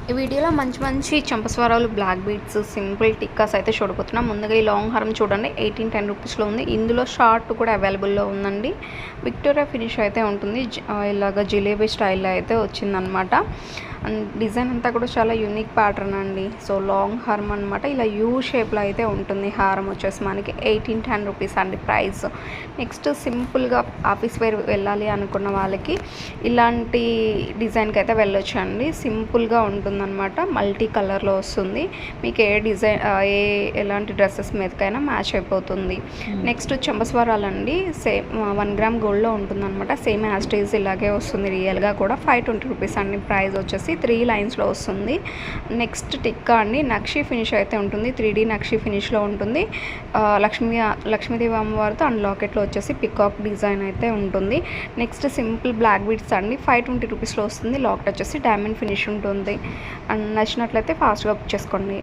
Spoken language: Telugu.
ఈ వీడియోలో మంచి మంచి చంపస్వరాలు, బ్లాక్ బీడ్స్, సింపుల్ టిక్కాస్ అయితే చూడబోతున్నాం. ముందుగా ఈ లాంగ్ హారం చూడండి, 1810 రూపీస్లో ఉంది. ఇందులో షార్ట్ కూడా అవైలబుల్లో ఉందండి. విక్టోరియా ఫినిష్ అయితే ఉంటుంది. ఇలాగ జిలేబీ స్టైల్లో అయితే వచ్చిందనమాట. అండ్ డిజైన్ అంతా కూడా చాలా యూనిక్ ప్యాటర్న్ అండి. సో లాంగ్ హారం అనమాట. ఇలా యూ షేప్లో అయితే ఉంటుంది. హారం వచ్చేసి మనకి 1810 రూపీస్ అండి ప్రైస్. నెక్స్ట్ సింపుల్గా ఆఫీస్ వేర్ వెళ్ళాలి అనుకున్న వాళ్ళకి ఇలాంటి డిజైన్కి అయితే వెళ్ళొచ్చు అండి. సింపుల్గా ఉంటుందన్నమాట. మల్టీ కలర్లో వస్తుంది. మీకు ఏ డిజైన్ ఎలాంటి డ్రెస్సెస్ మీదకైనా మ్యాచ్ అయిపోతుంది. నెక్స్ట్ చంపస్వరాలండి. సేమ్ 1 గ్రామ్ గోల్డ్లో ఉంటుందన్నమాట. సేమ్ యాస్టేజ్ ఇలాగే వస్తుంది. రియల్గా కూడా 520 రూపీస్ అండి ప్రైస్ వచ్చేసి. 3 లైన్స్లో వస్తుంది. నెక్స్ట్ టిక్కా అండి. నక్షి ఫినిష్ అయితే ఉంటుంది. 3D నక్షి ఫినిష్లో ఉంటుంది. లక్ష్మీదేవి అమ్మవారితో అండ్ లాకెట్లో వచ్చేసి పికాక్ డిజైన్ అయితే ఉంటుంది. నెక్స్ట్ సింపుల్ బ్లాక్ బీడ్స్ అండి. 520 రూపీస్లో వస్తుంది. లాకెట్ వచ్చేసి డైమండ్ ఫినిష్ ఉంటుంది. అండ్ నచ్చినట్లయితే ఫాస్ట్గా బుక్ చేసుకోండి.